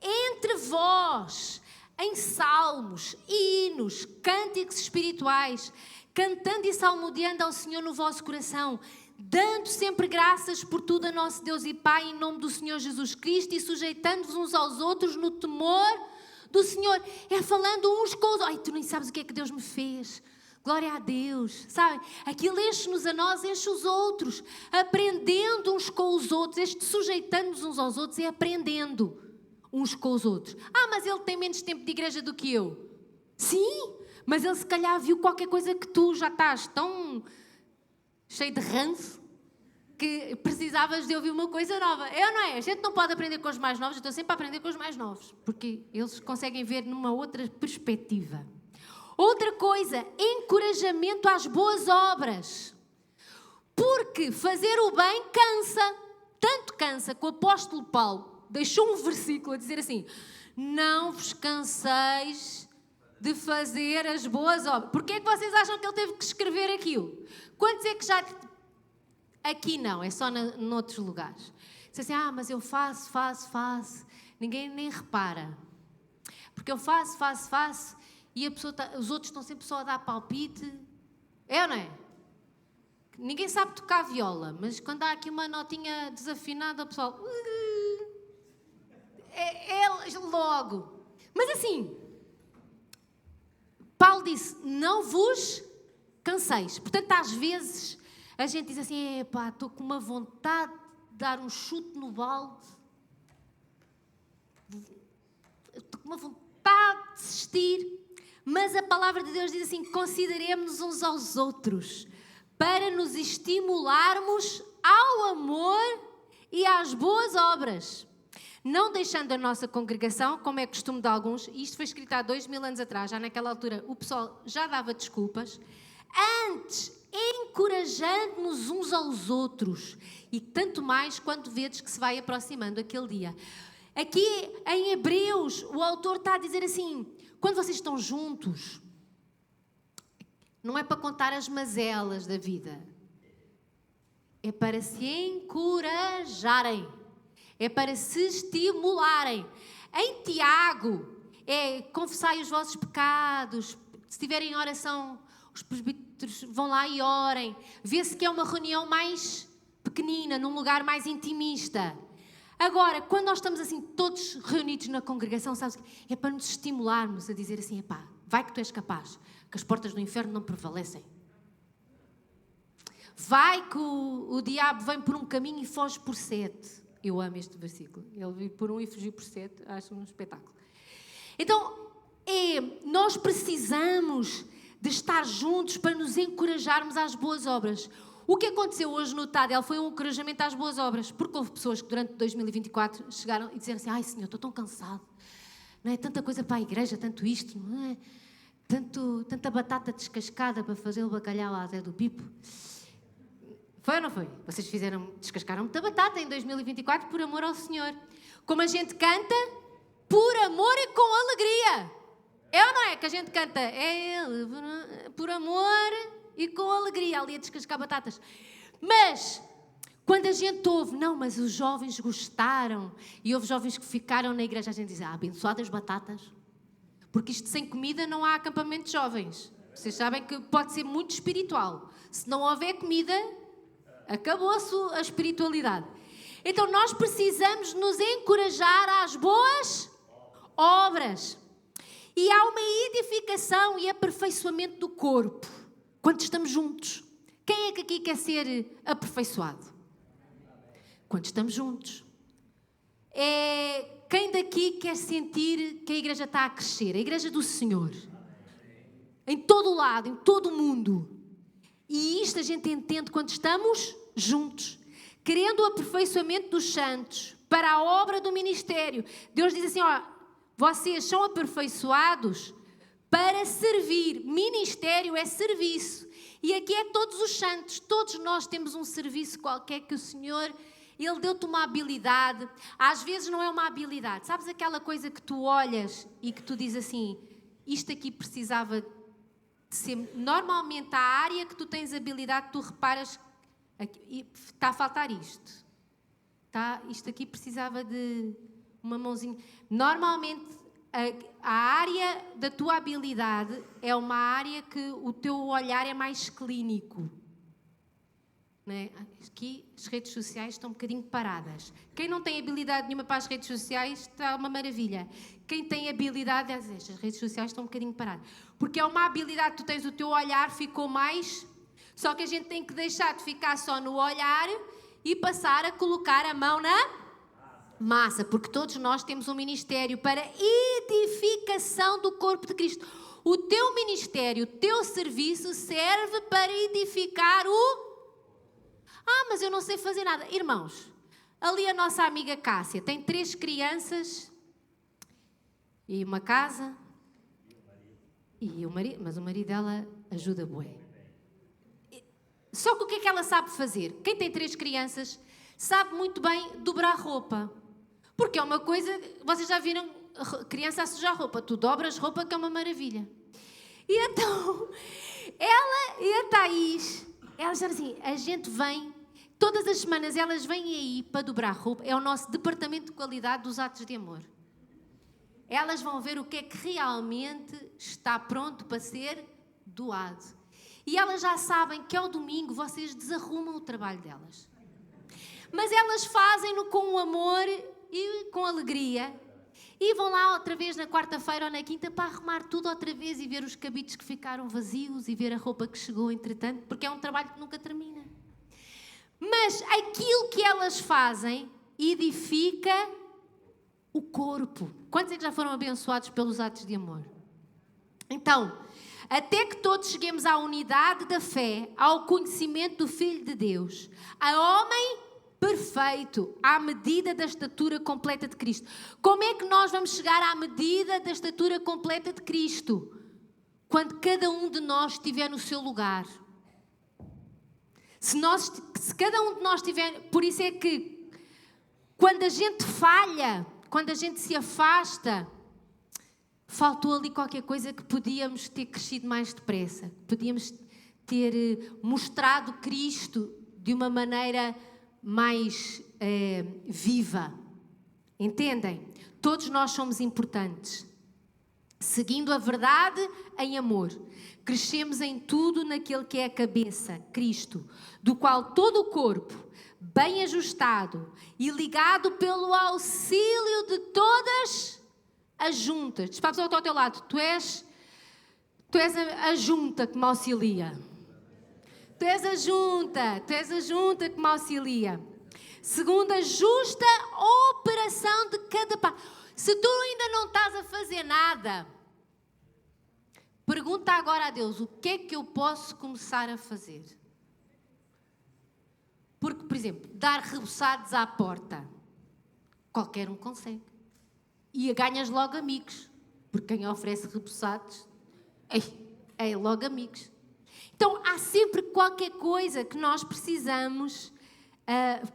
entre vós, em salmos, hinos, cânticos espirituais, cantando e salmodiando ao Senhor no vosso coração, dando sempre graças por tudo a nosso Deus e Pai, em nome do Senhor Jesus Cristo, e sujeitando-vos uns aos outros no temor do Senhor. É falando uns com os outros. Ai, tu nem sabes o que é que Deus me fez. Glória a Deus. Sabem? Aquilo enche-nos a nós, enche os outros. Aprendendo uns com os outros. Este sujeitando-nos uns aos outros é aprendendo uns com os outros. Ah, mas ele tem menos tempo de igreja do que eu. Sim, mas ele se calhar viu qualquer coisa que tu já estás tão cheio de ranço que precisavas de ouvir uma coisa nova. É ou não é? A gente não pode aprender com os mais novos, eu estou sempre a aprender com os mais novos, porque eles conseguem ver numa outra perspectiva. Outra coisa, encorajamento às boas obras. Porque fazer o bem cansa. Tanto cansa que o apóstolo Paulo deixou um versículo a dizer assim, não vos canseis de fazer as boas obras. Porquê é que vocês acham que ele teve que escrever aquilo? Quantos é que já... Aqui não, é só noutros lugares. Diz assim, mas eu faço. Ninguém nem repara. Porque eu faço e a pessoa os outros estão sempre só a dar palpite. É ou não é? Ninguém sabe tocar viola, mas quando há aqui uma notinha desafinada, o pessoal... É logo. Mas assim, Paulo disse, não vos canseis. Portanto, às vezes, a gente diz assim, estou com uma vontade de dar um chute no balde. Estou com uma vontade de desistir. Mas a palavra de Deus diz assim, consideremos uns aos outros, para nos estimularmos ao amor e às boas obras. Não deixando a nossa congregação, como é costume de alguns, e isto foi escrito há 2000 anos atrás, já naquela altura o pessoal já dava desculpas, antes encorajando-nos uns aos outros, e tanto mais quando vedes que se vai aproximando aquele dia. Aqui em Hebreus, o autor está a dizer assim, quando vocês estão juntos, não é para contar as mazelas da vida, é para se encorajarem. É para se estimularem. Em Tiago, é confessai os vossos pecados. Se estiverem em oração, os presbíteros vão lá e orem. Vê-se que é uma reunião mais pequenina, num lugar mais intimista. Agora, quando nós estamos assim, todos reunidos na congregação, sabes, é para nos estimularmos a dizer assim, vai que tu és capaz, que as portas do inferno não prevalecem. Vai que o diabo vem por um caminho e foge por 7. Eu amo este versículo. Ele veio por 1 e fugiu por 7. Acho um espetáculo. Então, nós precisamos de estar juntos para nos encorajarmos às boas obras. O que aconteceu hoje no Tadel foi um encorajamento às boas obras, porque houve pessoas que durante 2024 chegaram e disseram assim, ai Senhor, estou tão cansado. Não é tanta coisa para a igreja, tanto isto, não é? Tanta batata descascada para fazer o bacalhau à Zé do Pipo. Foi ou não foi? Vocês descascaram muita batata em 2024 por amor ao Senhor. Como a gente canta, por amor e com alegria. É ou não é que a gente canta? É Ele, por amor e com alegria, ali a descascar batatas. Mas, quando a gente ouve, não, mas os jovens gostaram, e houve jovens que ficaram na igreja, a gente diz, abençoadas batatas. Porque isto sem comida não há acampamento de jovens. Vocês sabem que pode ser muito espiritual. Se não houver comida, acabou a espiritualidade. Então nós precisamos nos encorajar às boas obras. E há uma edificação e aperfeiçoamento do corpo quando estamos juntos. Quem é que aqui quer ser aperfeiçoado? Quando estamos juntos. Quem daqui quer sentir que a igreja está a crescer? A igreja do Senhor. Em todo o lado, em todo o mundo. E isto a gente entende quando estamos juntos. Querendo o aperfeiçoamento dos santos para a obra do ministério. Deus diz assim, vocês são aperfeiçoados para servir. Ministério é serviço. E aqui é todos os santos. Todos nós temos um serviço qualquer que o Senhor, Ele deu-te uma habilidade. Às vezes não é uma habilidade. Sabes aquela coisa que tu olhas e que tu dizes assim, isto aqui precisava de ser... Normalmente a área que tu tens habilidade, tu reparas, está a faltar isto. Isto aqui precisava de uma mãozinha. Normalmente a área da tua habilidade é uma área que o teu olhar é mais clínico. Não é? Aqui as redes sociais estão um bocadinho paradas. Quem não tem habilidade nenhuma para as redes sociais está uma maravilha. Quem tem habilidade, as redes sociais estão um bocadinho paradas. Porque é uma habilidade que tu tens, o teu olhar ficou mais... Só que a gente tem que deixar de ficar só no olhar e passar a colocar a mão na massa, porque todos nós temos um ministério para edificação do corpo de Cristo. O teu ministério, o teu serviço serve para edificar o... mas eu não sei fazer nada. Irmãos, ali a nossa amiga Cássia tem 3 crianças e uma casa e o marido, mas o marido dela ajuda bué. Só que o que é que ela sabe fazer? Quem tem 3 crianças sabe muito bem dobrar roupa. Porque é uma coisa... Vocês já viram criança a sujar roupa? Tu dobras roupa, que é uma maravilha. E então, ela e a Thaís, elas disseram assim, a gente vem... Todas as semanas elas vêm aí para dobrar roupa. É o nosso departamento de qualidade dos atos de amor. Elas vão ver o que é que realmente está pronto para ser doado. E elas já sabem que ao domingo vocês desarrumam o trabalho delas. Mas elas fazem-no com amor e com alegria. E vão lá outra vez na quarta-feira ou na quinta para arrumar tudo outra vez e ver os cabides que ficaram vazios e ver a roupa que chegou entretanto, porque é um trabalho que nunca termina. Mas aquilo que elas fazem edifica o corpo. Quantos é que já foram abençoados pelos atos de amor? Então, até que todos cheguemos à unidade da fé, ao conhecimento do Filho de Deus, a homem perfeito, à medida da estatura completa de Cristo. Como é que nós vamos chegar à medida da estatura completa de Cristo? Quando cada um de nós estiver no seu lugar. Se cada um de nós estiver... Por isso é que quando a gente falha, quando a gente se afasta, faltou ali qualquer coisa que podíamos ter crescido mais depressa. Podíamos ter mostrado Cristo de uma maneira mais viva. Entendem? Todos nós somos importantes. Seguindo a verdade em amor, crescemos em tudo naquele que é a cabeça, Cristo, do qual todo o corpo, bem ajustado e ligado pelo auxílio de todas as juntas. Diz para a pessoa que está ao teu lado, tu és a junta que me auxilia. Tu és a junta que me auxilia. Segundo a justa operação de cada parte. Se tu ainda não estás a fazer nada, pergunta agora a Deus, o que é que eu posso começar a fazer? Porque, por exemplo, dar reboçados à porta, qualquer um consegue. E ganhas logo amigos, porque quem oferece reboçados, é logo amigos. Então, há sempre qualquer coisa que nós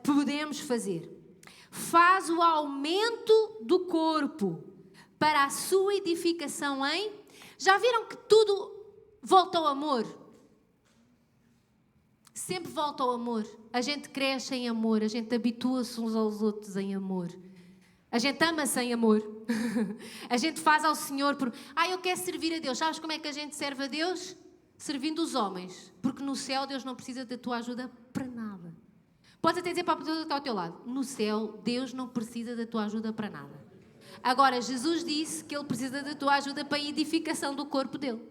podemos fazer. Faz o aumento do corpo para a sua edificação em... Já viram que tudo volta ao amor? Sempre volta ao amor. A gente cresce em amor, a gente habitua-se uns aos outros em amor. A gente ama-se em amor. A gente faz ao Senhor por... eu quero servir a Deus. Sabes como é que a gente serve a Deus? Servindo os homens. Porque no céu Deus não precisa da tua ajuda para nada. Podes até dizer para a pessoa que está ao teu lado: no céu Deus não precisa da tua ajuda para nada. Agora, Jesus disse que Ele precisa da tua ajuda para a edificação do corpo dele.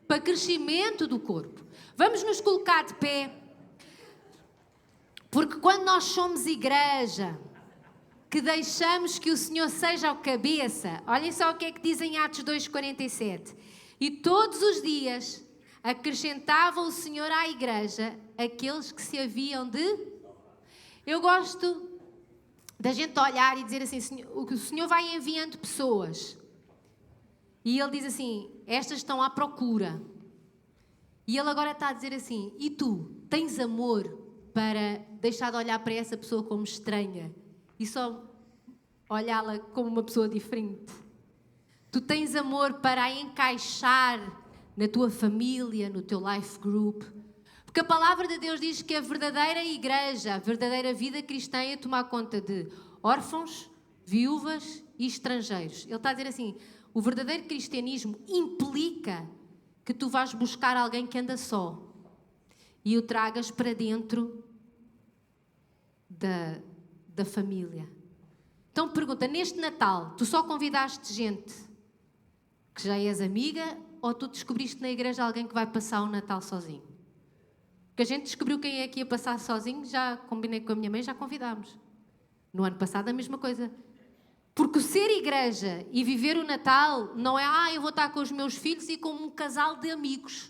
Para crescimento do corpo. Vamos nos colocar de pé. Porque quando nós somos igreja, que deixamos que o Senhor seja o cabeça, olhem só o que é que diz em Atos 2,47. E todos os dias acrescentava o Senhor à igreja aqueles que se haviam de... Eu gosto da gente olhar e dizer assim: o Senhor vai enviando pessoas. E Ele diz assim: estas estão à procura. E Ele agora está a dizer assim: e tu tens amor para deixar de olhar para essa pessoa como estranha e só olhá-la como uma pessoa diferente? Tu tens amor para a encaixar na tua família, no teu life group? Porque a palavra de Deus diz que a verdadeira igreja, a verdadeira vida cristã é tomar conta de órfãos, viúvas e estrangeiros. Ele está a dizer assim: o verdadeiro cristianismo implica que tu vais buscar alguém que anda só e o tragas para dentro da família. Então pergunta: neste Natal, tu só convidaste gente que já és amiga, ou tu descobriste na igreja alguém que vai passar o Natal sozinho? Porque a gente descobriu quem é que ia passar sozinho, já combinei com a minha mãe, já convidámos. No ano passado a mesma coisa. Porque o ser igreja e viver o Natal não é: eu vou estar com os meus filhos e com um casal de amigos.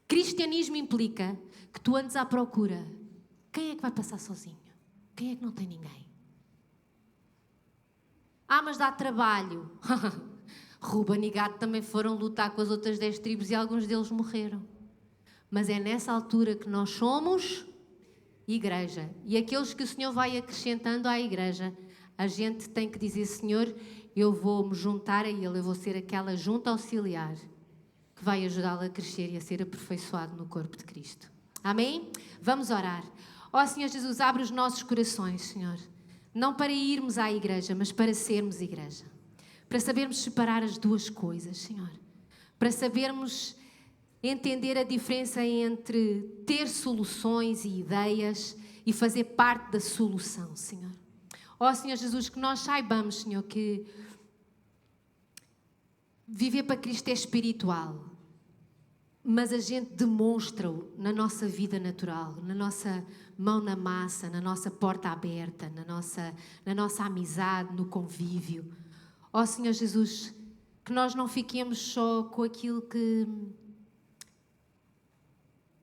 Cristianismo implica que tu andes à procura. Quem é que vai passar sozinho? Quem é que não tem ninguém? Mas dá trabalho. Ruben e Gad também foram lutar com as outras 10 tribos e alguns deles morreram. Mas é nessa altura que nós somos igreja. E aqueles que o Senhor vai acrescentando à igreja, a gente tem que dizer: Senhor, eu vou me juntar a Ele, eu vou ser aquela junta auxiliar que vai ajudá-lo a crescer e a ser aperfeiçoado no corpo de Cristo. Amém? Vamos orar. Ó Senhor Jesus, abre os nossos corações, Senhor. Não para irmos à igreja, mas para sermos igreja. Para sabermos separar as duas coisas, Senhor. Para sabermos entender a diferença entre ter soluções e ideias e fazer parte da solução, Senhor. Ó Senhor Jesus, que nós saibamos, Senhor, que viver para Cristo é espiritual, mas a gente demonstra-o na nossa vida natural, na nossa mão na massa, na nossa porta aberta, na nossa amizade, no convívio. Ó Senhor Jesus, que nós não fiquemos só com aquilo que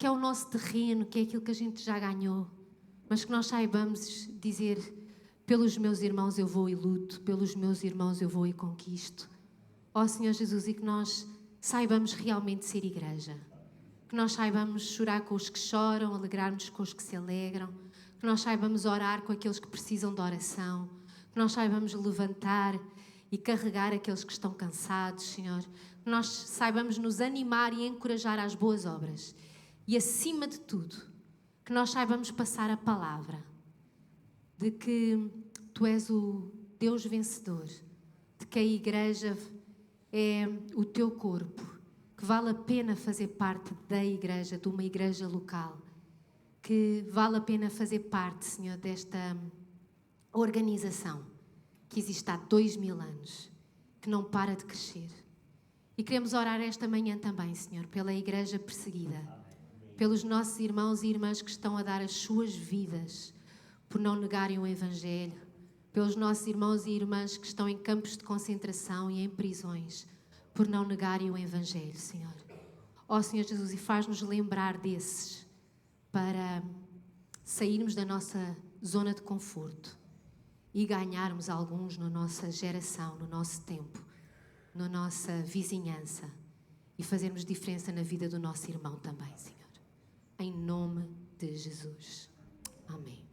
é o nosso terreno, que é aquilo que a gente já ganhou, mas que nós saibamos dizer: pelos meus irmãos eu vou e luto, pelos meus irmãos eu vou e conquisto. Ó Senhor Jesus, e que nós saibamos realmente ser igreja, que nós saibamos chorar com os que choram, alegrar-nos com os que se alegram, que nós saibamos orar com aqueles que precisam de oração, que nós saibamos levantar e carregar aqueles que estão cansados, Senhor, que nós saibamos nos animar e encorajar às boas obras. E, acima de tudo, que nós saibamos passar a palavra de que Tu és o Deus vencedor, de que a igreja é o Teu corpo, que vale a pena fazer parte da igreja, de uma igreja local, que vale a pena fazer parte, Senhor, desta organização que existe há 2000 anos, que não para de crescer. E queremos orar esta manhã também, Senhor, pela igreja perseguida, pelos nossos irmãos e irmãs que estão a dar as suas vidas por não negarem o Evangelho, pelos nossos irmãos e irmãs que estão em campos de concentração e em prisões por não negarem o Evangelho, Senhor. Ó Senhor Jesus, e faz-nos lembrar desses para sairmos da nossa zona de conforto e ganharmos alguns na nossa geração, no nosso tempo, na nossa vizinhança e fazermos diferença na vida do nosso irmão também, Senhor. Em nome de Jesus. Amém.